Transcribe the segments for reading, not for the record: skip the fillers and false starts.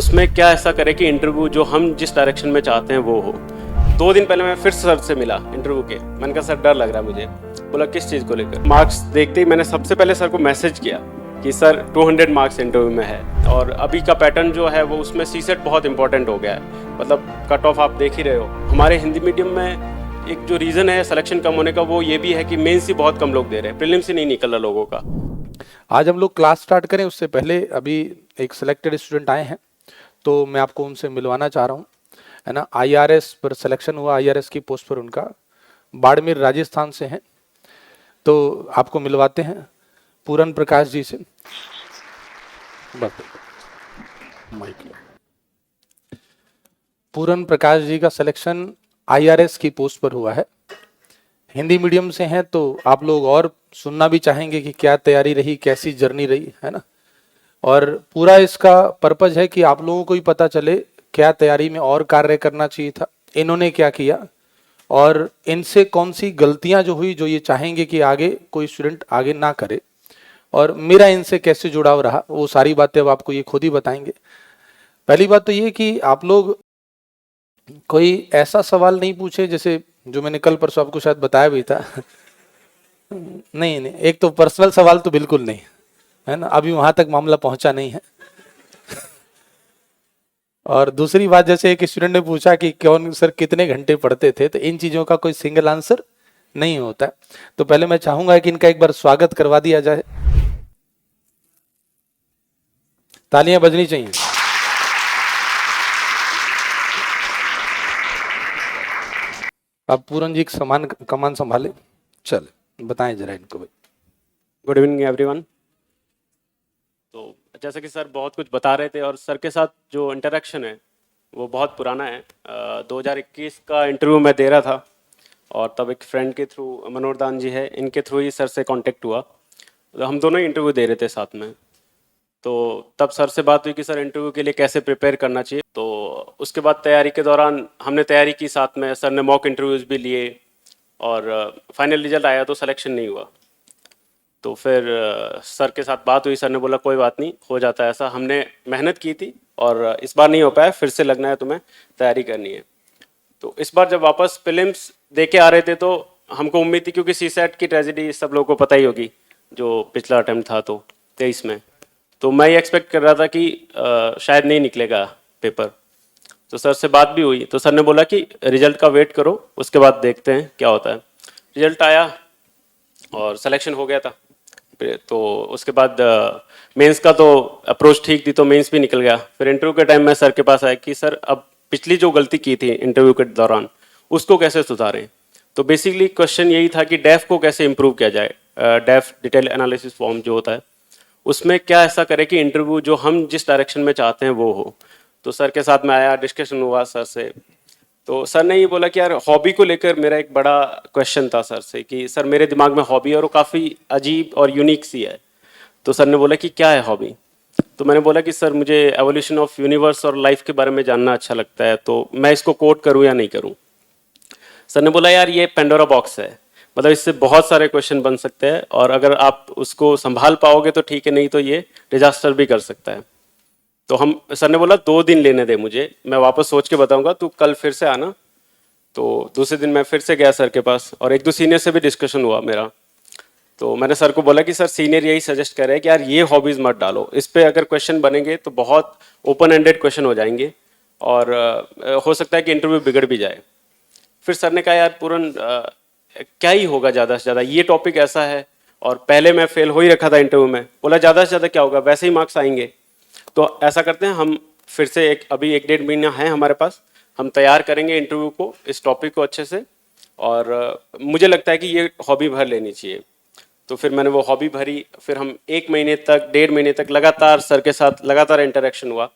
उसमें क्या ऐसा करे कि इंटरव्यू जो हम जिस डायरेक्शन में चाहते हैं वो हो। 2 दिन पहले मैं फिर सर से मिला इंटरव्यू के, मैंने कहा सर डर लग रहा है मुझे। बोला किस चीज़ को लेकर? मार्क्स देखते ही मैंने सबसे पहले सर को मैसेज किया कि सर 200 मार्क्स इंटरव्यू में है, और अभी का पैटर्न जो है वो उसमें सीसेट बहुत इंपॉर्टेंट हो गया है, मतलब कट ऑफ आप देख ही रहे हो। हमारे हिंदी मीडियम में एक जो रीज़न है सिलेक्शन कम होने का वो ये भी है कि मेंस ही बहुत कम लोग दे रहे हैं, प्रीलिम्स ही नहीं निकल रहा लोगों का। आज हम लोग क्लास स्टार्ट करें उससे पहले अभी एक सिलेक्टेड स्टूडेंट आए हैं, तो मैं आपको उनसे मिलवाना चाह रहा हूँ, है ना। आईआरएस पर सिलेक्शन हुआ, आईआरएस की पोस्ट पर उनका, बाड़मेर राजस्थान से हैं, तो आपको मिलवाते हैं पूरन प्रकाश जी से। पूरन प्रकाश जी का सिलेक्शन आईआरएस की पोस्ट पर हुआ है, हिंदी मीडियम से हैं, तो आप लोग और सुनना भी चाहेंगे कि क्या तैयारी रही, कैसी जर्नी रही, है ना। और पूरा इसका पर्पज है कि आप लोगों को ही पता चले क्या तैयारी में और कार्य करना चाहिए था, इन्होंने क्या किया, और इनसे कौन सी गलतियां जो हुई जो ये चाहेंगे कि आगे कोई स्टूडेंट आगे ना करे, और मेरा इनसे कैसे जुड़ाव रहा, वो सारी बातें अब आपको ये खुद ही बताएंगे। पहली बात तो ये कि आप लोग कोई ऐसा सवाल नहीं पूछे जैसे जो मैंने कल परसों आपको शायद बताया भी था नहीं, एक तो पर्सनल सवाल तो बिल्कुल नहीं, है ना, अभी वहां तक मामला पहुंचा नहीं है। और दूसरी बात, जैसे एक स्टूडेंट ने पूछा कि कौन सर कितने घंटे पढ़ते थे, तो इन चीजों का कोई सिंगल आंसर नहीं होता। तो पहले मैं चाहूंगा कि इनका एक बार स्वागत करवा दिया जाए, तालियां बजनी चाहिए। अब पूरन जी समान कमान संभाले, चल बताएं जरा इनको भाई। Good evening everyone. तो जैसा कि सर बहुत कुछ बता रहे थे, और सर के साथ जो इंटरेक्शन है वो बहुत पुराना है। 2021 का इंटरव्यू मैं दे रहा था, और तब एक फ्रेंड के थ्रू, मनोरदान जी है, इनके थ्रू ही सर से कांटेक्ट हुआ। तो हम दोनों ही इंटरव्यू दे रहे थे साथ में। तो तब सर से बात हुई कि सर इंटरव्यू के लिए कैसे प्रिपेयर करना चाहिए। तो उसके बाद तैयारी के दौरान हमने तैयारी की साथ में, सर ने मॉक इंटरव्यूज़ भी लिए, और फाइनल रिजल्ट आया तो सिलेक्शन नहीं हुआ। तो फिर सर के साथ बात हुई, सर ने बोला कोई बात नहीं, हो जाता है ऐसा, हमने मेहनत की थी और इस बार नहीं हो पाया, फिर से लगना है तुम्हें, तैयारी करनी है। तो इस बार जब वापस प्रीलिम्स दे के आ रहे थे तो हमको उम्मीद थी, क्योंकि सीसेट की ट्रेजेडी सब लोगों को पता ही होगी, जो पिछला अटेम्प्ट था तो 23 में। तो मैं ये एक्सपेक्ट कर रहा था कि शायद नहीं निकलेगा पेपर। तो सर से बात भी हुई, तो सर ने बोला कि रिजल्ट का वेट करो, उसके बाद देखते हैं क्या होता है। रिजल्ट आया और सिलेक्शन हो गया था। तो उसके बाद मेंस का तो अप्रोच ठीक थी, तो मेंस भी निकल गया। फिर इंटरव्यू के टाइम मैं सर के पास आया कि सर अब पिछली जो गलती की थी इंटरव्यू के दौरान उसको कैसे सुधारें। तो बेसिकली क्वेश्चन यही था कि डेफ को कैसे इम्प्रूव किया जाए, डेफ डिटेल एनालिसिस फॉर्म जो होता है उसमें क्या ऐसा करे कि इंटरव्यू जो हम जिस डायरेक्शन में चाहते हैं वो हो। तो सर के साथ में आया, डिस्कशन हुआ सर से। तो सर ने ये बोला कि यार हॉबी को लेकर मेरा एक बड़ा क्वेश्चन था सर से, कि सर मेरे दिमाग में हॉबी है और वो काफ़ी अजीब और यूनिक सी है। तो सर ने बोला कि क्या है हॉबी। तो मैंने बोला कि सर मुझे एवोल्यूशन ऑफ यूनिवर्स और लाइफ के बारे में जानना अच्छा लगता है, तो मैं इसको कोट करूँ या नहीं करूँ। सर ने बोला यार ये पेंडोरा बॉक्स है, मतलब इससे बहुत सारे क्वेश्चन बन सकते हैं, और अगर आप उसको संभाल पाओगे तो ठीक है, नहीं तो ये डिजास्टर भी कर सकता है। तो हम, सर ने बोला 2 दिन लेने दे मुझे, मैं वापस सोच के बताऊंगा, तू कल फिर से आना। तो दूसरे दिन मैं फिर से गया सर के पास, और 1-2 सीनियर से भी डिस्कशन हुआ मेरा। तो मैंने सर को बोला कि सर सीनियर यही सजेस्ट कर रहे हैं कि यार ये हॉबीज़ मत डालो, इस पे अगर क्वेश्चन बनेंगे तो बहुत ओपन एंडेड क्वेश्चन हो जाएंगे, और हो सकता है कि इंटरव्यू बिगड़ भी जाए। फिर सर ने कहा यार पूरन क्या ही होगा ज़्यादा से ज़्यादा, ये टॉपिक ऐसा है, और पहले मैं फेल हो ही रखा था इंटरव्यू में। बोला ज़्यादा से ज़्यादा क्या होगा, वैसे ही मार्क्स आएंगे। तो ऐसा करते हैं, हम फिर से अभी 1-1.5 महीना है हमारे पास, हम तैयार करेंगे इंटरव्यू को, इस टॉपिक को अच्छे से, और मुझे लगता है कि ये हॉबी भर लेनी चाहिए। तो फिर मैंने वो हॉबी भरी। फिर हम 1 महीने तक, 1.5 महीने तक लगातार सर के साथ लगातार इंटरेक्शन हुआ,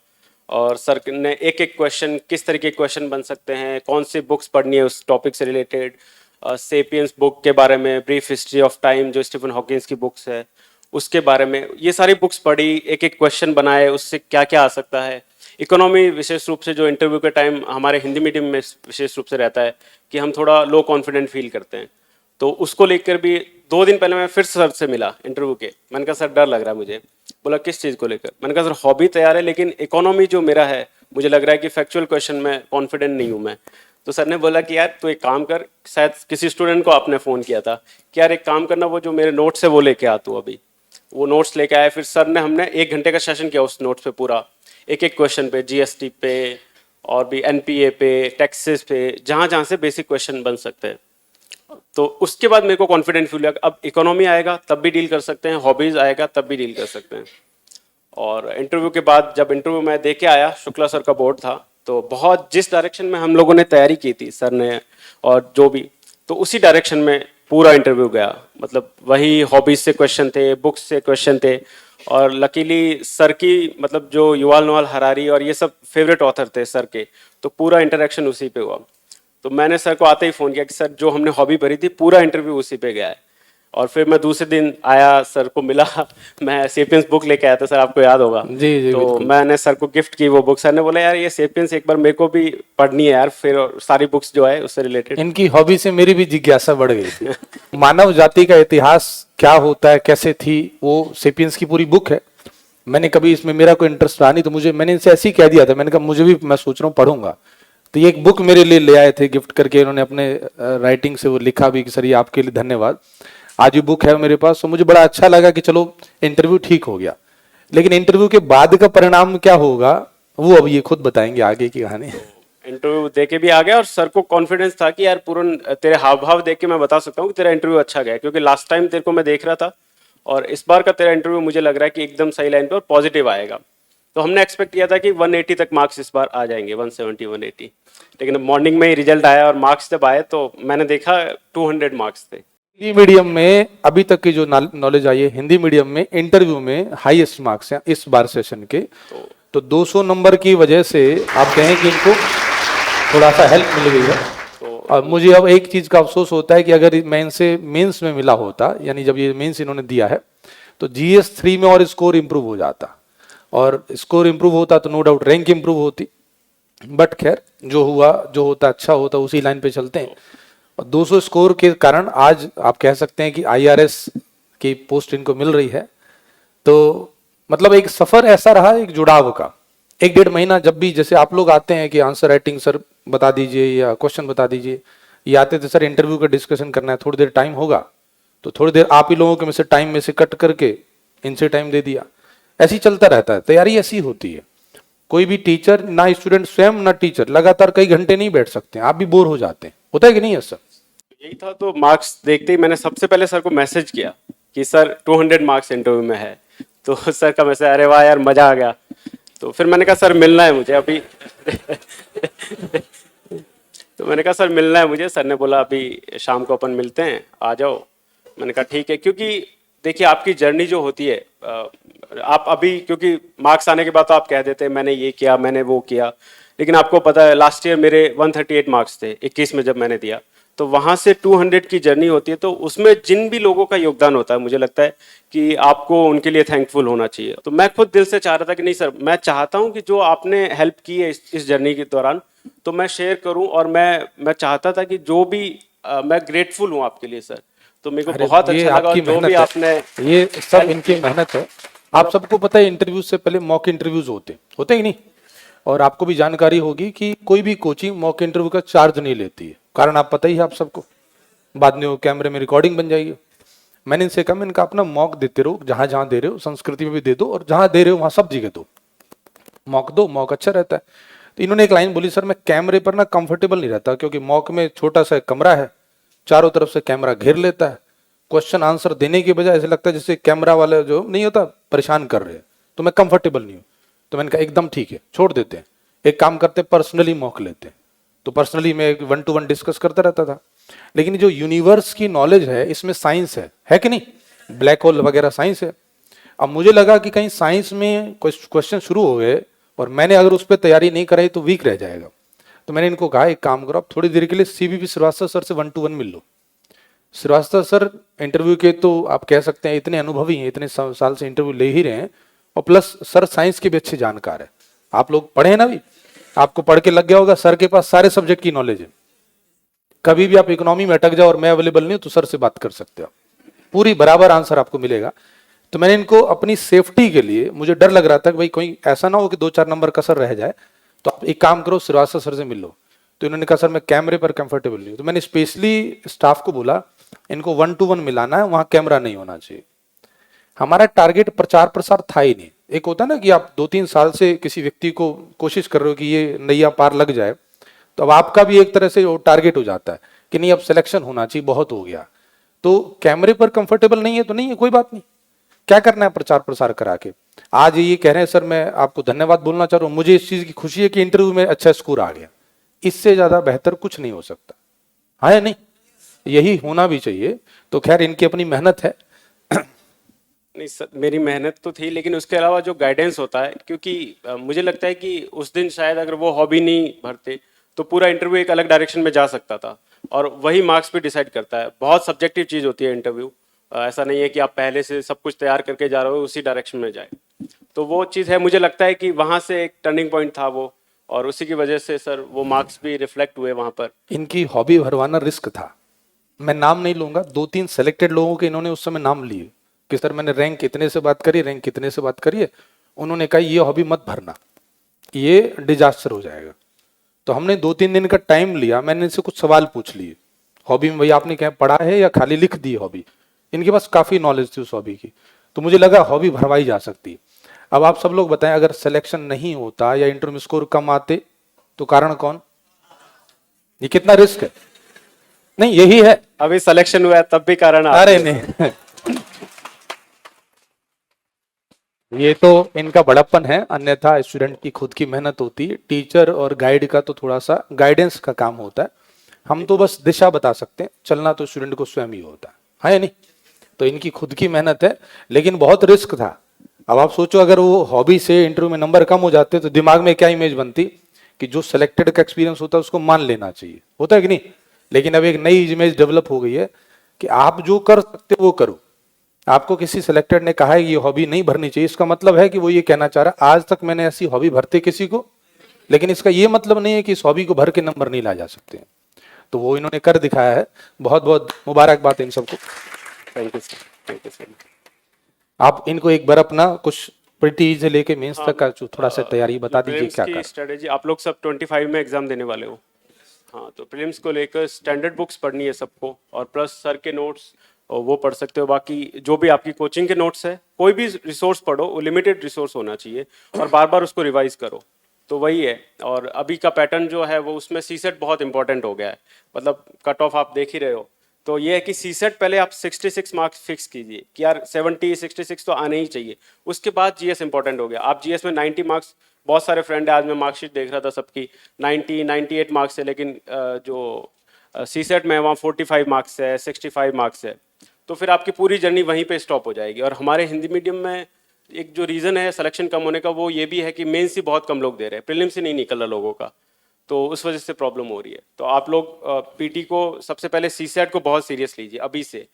और सर ने एक एक क्वेश्चन, किस तरह के क्वेश्चन बन सकते हैं, कौन सी बुक्स पढ़नी है उस टॉपिक से रिलेटेड, सेपियंस बुक के बारे में, ब्रीफ हिस्ट्री ऑफ टाइम जो स्टीफन हॉकिंस की बुक्स है उसके बारे में, ये सारी बुक्स पढ़ी, एक एक क्वेश्चन बनाए, उससे क्या क्या आ सकता है। इकोनॉमी विशेष रूप से, जो इंटरव्यू के टाइम हमारे हिंदी मीडियम में विशेष रूप से रहता है कि हम थोड़ा लो कॉन्फिडेंट फील करते हैं, तो उसको लेकर भी 2 दिन पहले मैं फिर सर से मिला इंटरव्यू के। मैंने कहा सर डर लग रहा है मुझे। बोला किस चीज़ को लेकर? मैंने कहा सर हॉबी तैयार है, लेकिन इकोनॉमी जो मेरा है मुझे लग रहा है कि फैक्चुअल क्वेश्चन में कॉन्फिडेंट नहीं हूँ मैं। तो सर ने बोला कि यार तू एक काम कर, शायद किसी स्टूडेंट को आपने फ़ोन किया था कि यार एक काम करना, वो जो मेरे नोट्स है वो लेके आ तू अभी। वो नोट्स लेके आए, फिर सर ने हमने 1 घंटे का सेशन किया उस नोट्स पे पूरा, एक एक क्वेश्चन पे, जीएसटी पे और भी एनपीए पे, टैक्सेस पे, जहाँ जहाँ से बेसिक क्वेश्चन बन सकते हैं। तो उसके बाद मेरे को कॉन्फिडेंट फील हुआ अब इकोनॉमी आएगा तब भी डील कर सकते हैं, हॉबीज आएगा तब भी डील कर सकते हैं। और इंटरव्यू के बाद जब इंटरव्यू मैं दे के आया, शुक्ला सर का बोर्ड था, तो बहुत जिस डायरेक्शन में हम लोगों ने तैयारी की थी सर ने और जो भी, तो उसी डायरेक्शन में पूरा इंटरव्यू गया। मतलब वही हॉबीज से क्वेश्चन थे, बुक्स से क्वेश्चन थे, और लकीली सर की मतलब जो युval नोआह हरारी और ये सब फेवरेट ऑथर थे सर के, तो पूरा इंटरेक्शन उसी पे हुआ। तो मैंने सर को आते ही फ़ोन किया कि सर जो हमने हॉबी भरी थी पूरा इंटरव्यू उसी पे गया है। और फिर मैं दूसरे दिन आया, सर को मिला, मैं सेपियंस बुक लेके आया था सर, आपको याद होगा। जी जी तो बिल्कुल। मैंने सर को गिफ्ट की वो बुक। सर ने बोला यार ये सेपियंस एक बार मेरे को भी पढ़नी है यार, फिर सारी बुक्स जो है उससे रिलेटेड। इनकी हॉबी से मेरी भी जिज्ञासा बढ़ गई थी। मानव जाति का इतिहास क्या होता है, कैसे थी, वो सेपियंस की पूरी बुक है। मैंने कभी इसमें मेरा कोई इंटरेस्ट रहा नहीं, तो मैंने इनसे ऐसे ही कह दिया था, मैंने कहा मुझे भी, मैं सोच रहा हूँ पढ़ूंगा। तो ये एक बुक मेरे लिए ले आए थे गिफ्ट करके, इन्होंने अपने राइटिंग से वो लिखा भी कि सर ये आपके लिए धन्यवाद। आज ये बुक है मेरे पास, तो मुझे बड़ा अच्छा लगा कि चलो इंटरव्यू ठीक हो गया। लेकिन इंटरव्यू के बाद का परिणाम क्या होगा वो अब ये खुद बताएंगे, आगे की कहानी। इंटरव्यू दे के भी आ गया और सर को कॉन्फिडेंस था कि यार पूरन तेरे हाव भाव देख के मैं बता सकता हूँ कि तेरा इंटरव्यू अच्छा गया, क्योंकि लास्ट टाइम तेरे को मैं देख रहा था और इस बार का तेरा इंटरव्यू मुझे लग रहा है कि एकदम सही लाइन पे और पॉजिटिव आएगा। तो हमने एक्सपेक्ट किया था कि 180 तक मार्क्स इस बार आ जाएंगे, 170 180, लेकिन मॉर्निंग में ही रिजल्ट आया और मार्क्स जब आए तो मैंने देखा 200 मार्क्स थे। हिंदी मीडियम में अभी तक की जो नॉलेज आई है, हिंदी मीडियम में इंटरव्यू में हाईएस्ट मार्क्स हैं इस बार सेशन के। तो 200 नंबर की वजह से आप कहें कि इनको थोड़ा सा हेल्प मिल गई है। और मुझे अब एक चीज का अफसोस होता है कि अगर मैं इनसे मेंस में मिला होता, यानी जब ये मेंस इन्होंने दिया है, तो जीएस 3 में और स्कोर इंप्रूव हो जाता, और स्कोर इंप्रूव होता तो नो डाउट रैंक इंप्रूव होती। बट खैर जो हुआ, जो होता अच्छा होता, उसी लाइन पे चलते हैं। और 200 स्कोर के कारण आज आप कह सकते हैं कि आईआरएस की पोस्ट इनको मिल रही है। तो मतलब एक सफर ऐसा रहा, एक जुड़ाव का 1-1.5 महीना। जब भी जैसे आप लोग आते हैं कि आंसर राइटिंग सर बता दीजिए या क्वेश्चन बता दीजिए, ये आते थे सर इंटरव्यू का डिस्कशन करना है, थोड़ी देर टाइम होगा, तो थोड़ी देर आप ही लोगों के में से टाइम में से कट करके इनसे टाइम दे दिया। ऐसे ही चलता रहता है, तैयारी ऐसी होती है। कोई भी टीचर, ना स्टूडेंट स्वयं ना टीचर, लगातार कई घंटे नहीं बैठ सकते, आप भी बोर हो जाते हैं, होता है कि नहीं है सर? यही था। तो मार्क्स देखते ही मैंने सबसे पहले सर को मैसेज किया कि सर 200 मार्क्स इंटरव्यू में है। तो सर का मैसेज, अरे वाह यार मजा आ गया। तो फिर मैंने कहा सर मिलना है मुझे अभी। तो मैंने कहा सर मिलना है मुझे। सर ने बोला अभी शाम को अपन मिलते हैं, आ जाओ। मैंने कहा ठीक है, क्योंकि देखिए आपकी जर्नी जो होती है, आप अभी क्योंकि मार्क्स आने के बाद तो आप कह देते हैं मैंने ये किया, मैंने वो किया, लेकिन आपको पता है लास्ट ईयर मेरे 138 मार्क्स थे 21 में जब मैंने दिया। तो वहाँ से 200 की जर्नी होती है, तो उसमें जिन भी लोगों का योगदान होता है, मुझे लगता है कि आपको उनके लिए थैंकफुल होना चाहिए। तो मैं खुद दिल से चाह रहा था कि नहीं सर, मैं चाहता हूँ कि जो आपने हेल्प की है इस जर्नी के दौरान, तो मैं शेयर करूँ। और मैं चाहता था कि जो भी मैं ग्रेटफुल हूँ आपके लिए सर। तो मेरे को बहुत ये अच्छा लगा, और आपकी जो मेहनत भी है, आपने ये सब इनकी मेहनत है। आप सबको पता है इंटरव्यू से पहले मॉक इंटरव्यूज होते ही नहीं। और आपको भी जानकारी होगी कि कोई भी कोचिंग मॉक इंटरव्यू का चार्ज नहीं लेती है, कारण आप पता ही है आप सबको, बाद में वो कैमरे में रिकॉर्डिंग बन जाएगी। मैंने इनसे कहा, मैंने कहा अपना मॉक देते रहो, जहां जहां दे रहे हो संस्कृति में भी दे दो, और जहां दे रहे हो वहां सब जगह दो, मॉक अच्छा रहता है। तो इन्होंने एक लाइन बोली, सर मैं कैमरे पर ना कंफर्टेबल नहीं रहता, क्योंकि मॉक में छोटा सा कमरा है, चारों तरफ से कैमरा घेर लेता है, क्वेश्चन आंसर देने के बजाय ऐसे लगता है जैसे कैमरा वाले जो नहीं होता परेशान कर रहे हैं, तो मैं कंफर्टेबल नहीं हूँ। तो मैंने कहा एकदम ठीक है, छोड़ देते हैं, एक काम करते हैं पर्सनली मॉक लेते हैं। तो पर्सनली मैं 1-to-1 डिस्कस करता रहता था। लेकिन जो यूनिवर्स की नॉलेज है, इसमें साइंस है कि नहीं, ब्लैक होल वगैरह साइंस है। अब मुझे लगा कि कहीं साइंस में कोई क्वेश्चन शुरू हो गए और मैंने अगर उस पर तैयारी नहीं कराई तो वीक रह जाएगा। तो मैंने इनको कहा एक काम करो, आप थोड़ी देर के लिए सीबीपी श्रीवास्तव सर से 1-to-1 मिल लो। श्रीवास्तव सर इंटरव्यू के तो आप कह सकते हैं इतने अनुभवी हैं, इतने साल से इंटरव्यू ले ही रहे हैं, और प्लस सर साइंस के भी अच्छे जानकार है। आप लोग पढ़े हैं ना, भी आपको पढ़ के लग गया होगा, सर के पास सारे सब्जेक्ट की नॉलेज है। कभी भी आप इकोनॉमी में अटक जाओ और मैं अवेलेबल नहीं हूं तो सर से बात कर सकते हो, पूरी बराबर आंसर आपको मिलेगा। तो मैंने इनको अपनी सेफ्टी के लिए, मुझे डर लग रहा था कि भाई कोई ऐसा ना हो कि 2-4 नंबर कसर रह जाए, तो आप एक काम करो श्रीवास्तव सर से मिल लो। तो इन्होंने कहा सर मैं कैमरे पर कंफर्टेबल नहीं हूं। तो मैंने स्पेशली स्टाफ को बोला इनको 1-to-1 मिलाना है, वहां कैमरा नहीं होना चाहिए। हमारा टारगेट प्रचार प्रसार था ही नहीं। एक होता है ना कि आप 2-3 साल से किसी व्यक्ति को कोशिश कर रहे हो कि ये नैया पार लग जाए, तो अब आपका भी एक तरह से वो टारगेट हो जाता है कि नहीं अब सिलेक्शन होना चाहिए, बहुत हो गया। तो कैमरे पर कंफर्टेबल नहीं है तो नहीं है, कोई बात नहीं, क्या करना है प्रचार प्रसार करा के। आज ये कह रहे हैं सर मैं आपको धन्यवाद बोलना चाह रहा हूं, मुझे इस चीज की खुशी है कि इंटरव्यू में अच्छा स्कोर आ गया, इससे ज्यादा बेहतर कुछ नहीं हो सकता, हाँ या नहीं, यही होना भी चाहिए। तो खैर इनकी अपनी मेहनत है। नहीं सर, मेरी मेहनत तो थी, लेकिन उसके अलावा जो गाइडेंस होता है, क्योंकि मुझे लगता है कि उस दिन शायद अगर वो हॉबी नहीं भरते तो पूरा इंटरव्यू एक अलग डायरेक्शन में जा सकता था, और वही मार्क्स भी डिसाइड करता है। बहुत सब्जेक्टिव चीज़ होती है इंटरव्यू, ऐसा नहीं है कि आप पहले से सब कुछ तैयार करके जा रहे हो उसी डायरेक्शन में जाए। तो वो चीज़ है, मुझे लगता है कि वहाँ से एक टर्निंग पॉइंट था वो, और उसी की वजह से सर वो मार्क्स भी रिफ्लेक्ट हुए वहाँ पर। इनकी हॉबी भरवाना रिस्क था, मैं नाम नहीं लूंगा, 2-3 सेलेक्टेड लोगों के इन्होंने उस समय नाम लिए कि सर मैंने रैंक कितने से बात करी, रैंक कितने से बात करी है, उन्होंने कहा ये हॉबी मत भरना, ये डिजास्टर हो जाएगा। तो हमने 2-3 दिन का टाइम लिया, मैंने इनसे कुछ सवाल पूछ लिए, हॉबी में भैया आपने क्या पढ़ा है या खाली लिख दी हॉबी। इनके पास काफी नॉलेज थी उस हॉबी की, तो मुझे लगा हॉबी भरवाई जा सकती है। अब आप सब लोग बताएं अगर सिलेक्शन नहीं होता या इंटरव्यू में स्कोर कम आते तो कारण कौन, ये कितना रिस्क है, नहीं यही है। अभी सिलेक्शन हुआ है तब भी कारण अरे नहीं ये तो इनका बड़प्पन है, अन्यथा स्टूडेंट की खुद की मेहनत होती है, टीचर और गाइड का तो थोड़ा सा गाइडेंस का काम होता है, हम तो बस दिशा बता सकते हैं, चलना तो स्टूडेंट को स्वयं ही होता है या नहीं। तो इनकी खुद की मेहनत है, लेकिन बहुत रिस्क था। अब आप सोचो अगर वो हॉबी से इंटरव्यू में नंबर कम हो जाते तो दिमाग में क्या इमेज बनती कि जो सिलेक्टेड का एक्सपीरियंस होता है उसको मान लेना चाहिए, होता है कि नहीं। लेकिन अब एक नई इमेज डेवलप हो गई है कि आप जो कर सकते वो करो। आपको किसी सिलेक्टेड ने कहा है ये हॉबी नहीं भरनी चाहिए, इसका मतलब है कि वो ये कहना चाह रहा है आज तक मैंने ऐसी हॉबी भरते किसी को, लेकिन इसका ये मतलब नहीं है कि इस हॉबी को भर के नंबर नहीं ला जा सकते हैं। तो वो इन्होंने कर दिखाया है, बहुत बहुत मुबारकबाद इन सबको। Thank you sir, thank you sir. आप इनको एक बार अपना कुछ प्रीटी से लेके मेंस तक का जो थोड़ा सा तैयारी बता दीजिए प्रीलिम्स क्या की कर। स्ट्रेटेजी, आप लोग सब 25 में एग्जाम देने वाले हो। हाँ, तो प्रीलिम्स को लेकर स्टैंडर्ड बुक्स पढ़नी है सबको, और प्लस सर के नोट्स वो पढ़ सकते हो। बाकी जो भी आपकी कोचिंग के नोट्स है, कोई भी रिसोर्स पढ़ो, वो लिमिटेड रिसोर्स होना चाहिए, और बार बार उसको रिवाइज करो। तो वही है। और अभी का पैटर्न जो है वो उसमें सीसेट बहुत इंपॉर्टेंट हो गया है, मतलब कट ऑफ आप देख ही रहे हो। तो ये है कि सीसेट पहले आप 66 मार्क्स फिक्स कीजिए कि यार 66 तो आने ही चाहिए। उसके बाद जीएस इंपॉर्टेंट हो गया। आप जीएस में 90 मार्क्स, बहुत सारे फ्रेंड है, आज मैं मार्कशीट देख रहा था सबकी 98 मार्क्स है, लेकिन जो सीसेट में वहाँ 45 मार्क्स है, 65 मार्क्स है। तो फिर आपकी पूरी जर्नी वहीं पे स्टॉप हो जाएगी। और हमारे हिंदी मीडियम में एक जो रीज़न है सिलेक्शन कम होने का, वो ये भी है कि मेंस ही बहुत कम लोग दे रहे हैं, प्रीलिम्स से नहीं निकल रहा लोगों का, तो उस वजह से प्रॉब्लम हो रही है। तो आप लोग पीटी को सबसे पहले सीसेट को बहुत सीरियस लीजिए अभी से।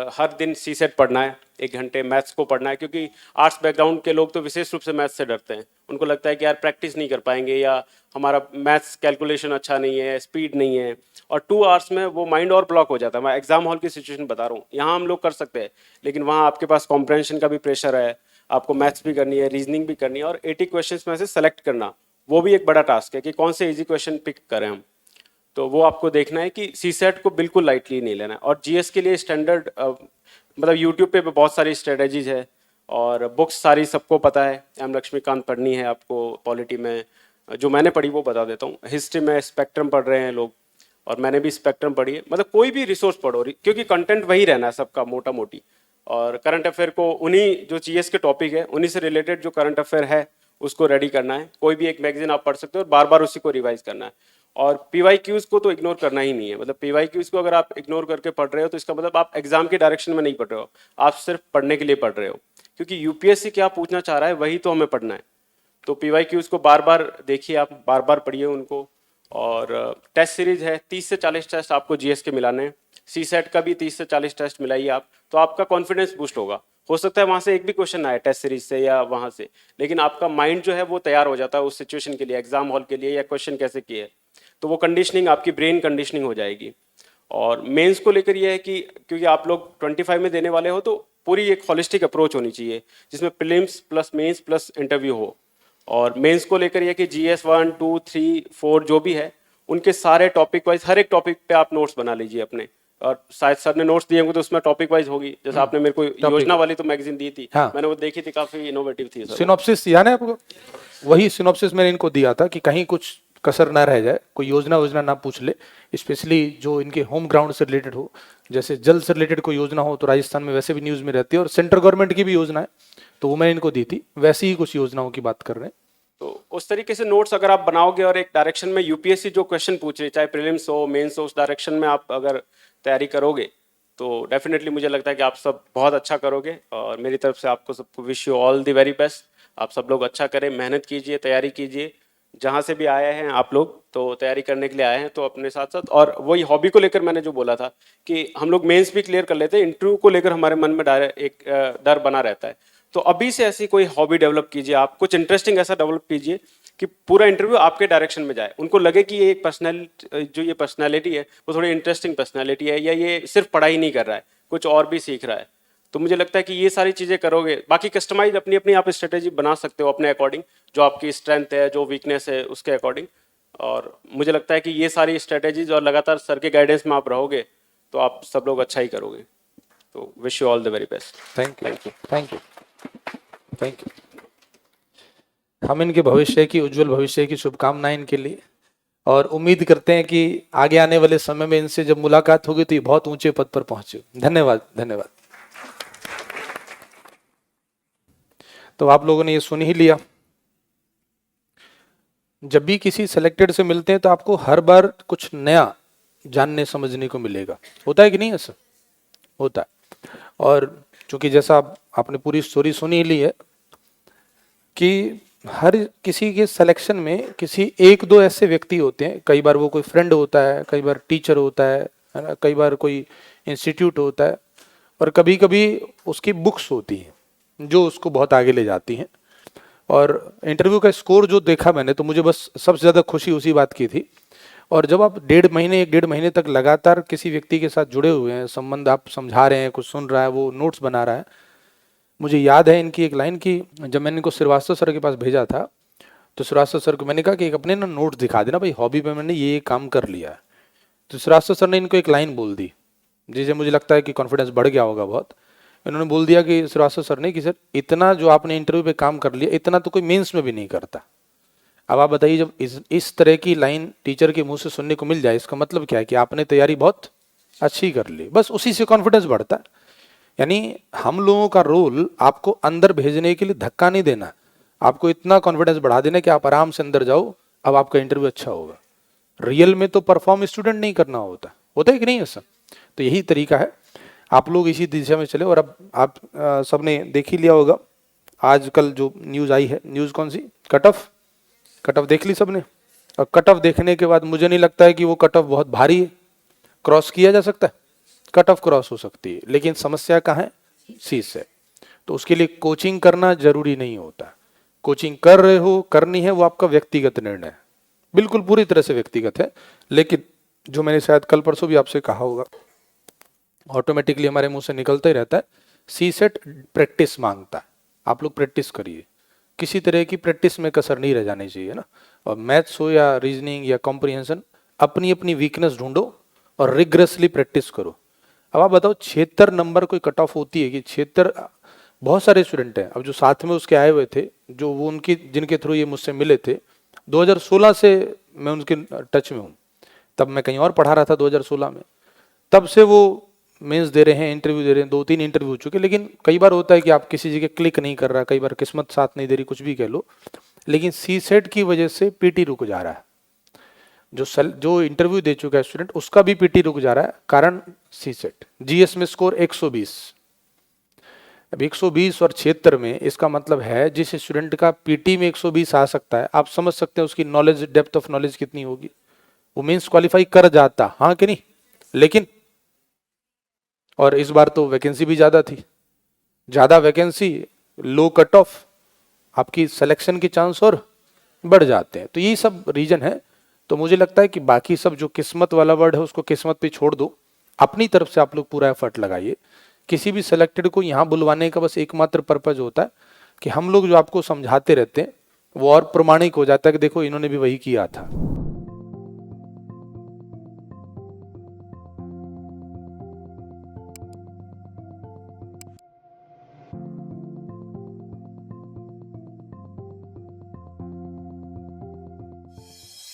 हर दिन सीसेट पढ़ना है, 1 घंटे मैथ्स को पढ़ना है, क्योंकि आर्ट्स बैकग्राउंड के लोग तो विशेष रूप से मैथ्स से डरते हैं। उनको लगता है कि यार प्रैक्टिस नहीं कर पाएंगे, या हमारा मैथ्स कैलकुलेशन अच्छा नहीं है, स्पीड नहीं है, और 2 आवर्स में वो माइंड और ब्लॉक हो जाता है। मैं एग्जाम हॉल की सिचुएशन बता रहा हूँ, यहाँ हम लोग कर सकते हैं, लेकिन वहाँ आपके पास कॉम्प्रहेंशन का भी प्रेशर है, आपको मैथ्स भी करनी है, रीजनिंग भी करनी है, और 80 क्वेश्चंस में से सेलेक्ट करना, वो भी एक बड़ा टास्क है कि कौन से इजी क्वेश्चन पिक करें हम। तो वो आपको देखना है कि सीसेट को बिल्कुल लाइटली नहीं लेना है। और जीएस के लिए स्टैंडर्ड मतलब यूट्यूब पे बहुत सारी स्ट्रेटजीज है, और बुक्स सारी सबको पता है। एम लक्ष्मीकांत पढ़नी है आपको, पॉलिटी में जो मैंने पढ़ी वो बता देता हूँ। हिस्ट्री में स्पेक्ट्रम पढ़ रहे हैं लोग, और मैंने भी स्पेक्ट्रम पढ़ी है। मतलब कोई भी रिसोर्स पढ़ो, क्योंकि कंटेंट वही रहना है सबका मोटा मोटी। और करंट अफेयर को उन्हीं जो जीएस के टॉपिक है उन्हीं से रिलेटेड जो करंट अफेयर है उसको रेडी करना है। कोई भी एक मैगजीन आप पढ़ सकते हो और बार बार उसी को रिवाइज करना है। और पीवाईक्यूज को तो इग्नोर करना ही नहीं है। मतलब पीवाईक्यूज को अगर आप इग्नोर करके पढ़ रहे हो तो इसका मतलब आप एग्जाम के डायरेक्शन में नहीं पढ़ रहे हो, आप सिर्फ पढ़ने के लिए पढ़ रहे हो, क्योंकि यूपीएससी क्या पूछना चाह रहा है वही तो हमें पढ़ना है। तो पीवाईक्यूज को बार बार देखिए, आप बार बार पढ़िए उनको। और टेस्ट सीरीज है, 30 से 40 टेस्ट आपको जीएस के मिलाने हैं। सीसेट का भी 30 से 40 टेस्ट मिलाइए आप, तो आपका कॉन्फिडेंस बूस्ट होगा। हो सकता है वहाँ से एक भी क्वेश्चन आए टेस्ट सीरीज से या वहाँ से, लेकिन आपका माइंड जो है वो तैयार हो जाता है उस सिचुएशन के लिए, एग्जाम हॉल के लिए, या क्वेश्चन कैसे किए। तो वो कंडीशनिंग आपकी ब्रेन कंडीशनिंग हो जाएगी। और मेंस को लेकर ये है कि क्योंकि आप लोग 25 में देने वाले हो, तो पूरी एक हॉलिस्टिक अप्रोच होनी चाहिए जिसमें prelims plus mains plus interview हो। और मेंस को लेकर ये कि GS 1, 2, 3, 4 जो भी है उनके सारे टॉपिक वाइज, हर एक टॉपिक पे आप नोट्स बना लीजिए अपने। और शायद सर ने नोट्स दिए होंगे तो उसमें टॉपिक वाइज होगी, जैसे आपने मेरे को योजना वाली तो मैगजीन दी थी, हाँ। मैंने वो देखी थी, काफी इनोवेटिव थी सर। सिनॉप्सिस याद है आपको? वही सिनॉप्सिस मैंने इनको दिया था कि कहीं कुछ कसर ना रह जाए, कोई योजना वोजना ना पूछ ले, स्पेशली जो इनके होम ग्राउंड से रिलेटेड हो। जैसे जल से रिलेटेड कोई योजना हो तो राजस्थान में वैसे भी न्यूज में रहती है, और सेंट्रल गवर्नमेंट की भी योजना है तो वो मैंने इनको दी थी। वैसी ही कुछ योजनाओं की बात कर रहे हैं। तो उस तरीके से नोट्स अगर आप बनाओगे और एक डायरेक्शन में यूपीएससी जो क्वेश्चन पूछ रही है, चाहे प्रीलिम्स हो मेंस हो, उस डायरेक्शन में आप अगर तैयारी करोगे तो डेफिनेटली मुझे लगता है कि आप सब बहुत अच्छा करोगे। और मेरी तरफ से आपको सबको wish you all the very best. आप सब लोग अच्छा करें, मेहनत कीजिए, तैयारी कीजिए। जहाँ से भी आए हैं आप लोग तो तैयारी करने के लिए आए हैं, तो अपने साथ साथ, और वही हॉबी को लेकर मैंने जो बोला था कि हम लोग मेंस भी क्लियर कर लेते हैं, इंटरव्यू को लेकर हमारे मन में एक डर बना रहता है। तो अभी से ऐसी कोई हॉबी डेवलप कीजिए, आप कुछ इंटरेस्टिंग ऐसा डेवलप कीजिए कि पूरा इंटरव्यू आपके डायरेक्शन में जाए, उनको लगे कि ये एक पर्सनैलिटी है वो थोड़ी इंटरेस्टिंग पर्सनैलिटी है, या ये सिर्फ पढ़ाई नहीं कर रहा है, कुछ और भी सीख रहा है। तो मुझे लगता है कि ये सारी चीज़ें करोगे, बाकी कस्टमाइज अपनी अपनी आप स्ट्रेटेजी बना सकते हो अपने अकॉर्डिंग, जो आपकी स्ट्रेंथ है, जो वीकनेस है उसके अकॉर्डिंग। और मुझे लगता है कि ये सारी स्ट्रेटेजीज और लगातार सर के गाइडेंस में आप रहोगे तो आप सब लोग अच्छा ही करोगे। तो wish you all the very best. Thank you, thank you, thank you. हम इनके भविष्य की, उज्जवल भविष्य की शुभकामनाएं इनके लिए, और उम्मीद करते हैं कि आगे आने वाले समय में इनसे जब मुलाकात होगी तो ये बहुत ऊंचे पद पर पहुंचे। धन्यवाद, धन्यवाद। तो आप लोगों ने ये सुन ही लिया, जब भी किसी सेलेक्टेड से मिलते हैं तो आपको हर बार कुछ नया जानने समझने को मिलेगा। होता है कि नहीं ऐसा? होता है। और चूंकि जैसा आपने पूरी स्टोरी सुनी ही ली है कि हर किसी के सिलेक्शन में किसी एक दो ऐसे व्यक्ति होते हैं, कई बार वो कोई फ्रेंड होता है, कई बार टीचर होता है ना, कई बार कोई इंस्टीट्यूट होता है, और कभी कभी उसकी बुक्स होती हैं जो उसको बहुत आगे ले जाती हैं। और इंटरव्यू का स्कोर जो देखा मैंने तो मुझे बस सबसे ज़्यादा खुशी उसी बात की थी। और जब आप 1.5 महीने तक लगातार किसी व्यक्ति के साथ जुड़े हुए हैं, संबंध आप समझा रहे हैं, कुछ सुन रहा है, वो नोट्स बना रहा है। मुझे याद है इनकी एक लाइन की, जब मैंने इनको श्रीवास्तव सर के पास भेजा था तो श्रीवास्तव सर को मैंने कहा कि एक अपने ना नोट्स दिखा देना भाई, हॉबी पे मैंने ये काम कर लिया है। तो श्रीवास्तव सर ने इनको एक लाइन बोल दी जिसे मुझे लगता है कि कॉन्फिडेंस बढ़ गया होगा बहुत। इन्होंने बोल दिया कि श्रीवास्तव सर ने कि सर इतना जो आपने इंटरव्यू पे काम कर लिया, इतना तो कोई मेंस में भी नहीं करता। अब आप बताइए, जब इस तरह की लाइन टीचर के मुंह से सुनने को मिल जाए, इसका मतलब क्या है कि आपने तैयारी बहुत अच्छी कर ली। बस उसी से कॉन्फिडेंस बढ़ता है। यानी हम लोगों का रोल आपको अंदर भेजने के लिए धक्का नहीं देना, आपको इतना कॉन्फिडेंस बढ़ा देना कि आप आराम से अंदर जाओ, अब आपका इंटरव्यू अच्छा होगा। रियल में तो परफॉर्म स्टूडेंट नहीं करना होता, होता है कि नहीं ऐसा? तो यही तरीका है, आप लोग इसी दिशा में चले। और अब आप सबने देख ही लिया होगा आजकल जो न्यूज़ आई है, न्यूज़ कौन सी, कट ऑफ देख ली सबने। और कट ऑफ देखने के बाद मुझे नहीं लगता है कि वो कट ऑफ बहुत भारी है, क्रॉस किया जा सकता है, कट ऑफ क्रॉस हो सकती है, लेकिन समस्या कहाँ है, सी से। तो उसके लिए कोचिंग करना जरूरी नहीं होता। कोचिंग कर रहे हो, करनी है, वो आपका व्यक्तिगत निर्णय है, बिल्कुल पूरी तरह से व्यक्तिगत है। लेकिन जो मैंने शायद कल परसों भी आपसे कहा होगा, ऑटोमेटिकली हमारे मुंह से निकलता ही रहता है, सी सेट प्रैक्टिस मांगता है। आप लोग प्रैक्टिस करिए, किसी तरह की प्रैक्टिस में कसर नहीं रह जानी चाहिए ना। और मैथ्स हो या रीजनिंग या कॉम्प्रिहेंशन, अपनी अपनी वीकनेस ढूंढो और रिग्रेसली प्रैक्टिस करो। अब आप बताओ 76 नंबर कोई कट ऑफ होती है कि 76? बहुत सारे स्टूडेंट हैं अब जो साथ में उसके आए हुए थे, जो वो उनकी जिनके थ्रू ये मुझसे मिले थे, 2016 से मैं उनके टच में हूँ। तब मैं कहीं और पढ़ा रहा था 2016 में, तब से वो मेंस दे रहे हैं, इंटरव्यू दे रहे हैं, 2-3 इंटरव्यू हो चुके। लेकिन कई बार होता है कि आप किसी जगह क्लिक नहीं कर रहा, कई बार किस्मत साथ नहीं दे रही, कुछ भी कह लो, लेकिन सी सेट की वजह से पीटी रुक जा रहा है। जो इंटरव्यू दे चुका है स्टूडेंट, उसका भी पीटी रुक जा रहा है, कारण सी सेट। जीएस में स्कोर 120। अब 120 और 76 में, इसका मतलब है जिस स्टूडेंट का पीटी में 120 आ सकता है, आप समझ सकते हैं उसकी नॉलेज, डेप्थ ऑफ नॉलेज कितनी होगी। वो मेंस क्वालिफाई कर जाता, हाँ कि नहीं? लेकिन और इस बार तो वैकेंसी भी ज्यादा थी, ज्यादा वैकेंसी, लो कट ऑफ, आपकी सिलेक्शन के चांस और बढ़ जाते हैं। तो यही सब रीजन है। तो मुझे लगता है कि बाकी सब जो किस्मत वाला वर्ड है उसको किस्मत पे छोड़ दो, अपनी तरफ से आप लोग पूरा एफर्ट लगाइए। किसी भी सिलेक्टेड को यहाँ बुलवाने का बस एकमात्र पर्पज होता है कि हम लोग जो आपको समझाते रहते हैं वो और प्रमाणिक हो जाता है कि देखो इन्होंने भी वही किया था।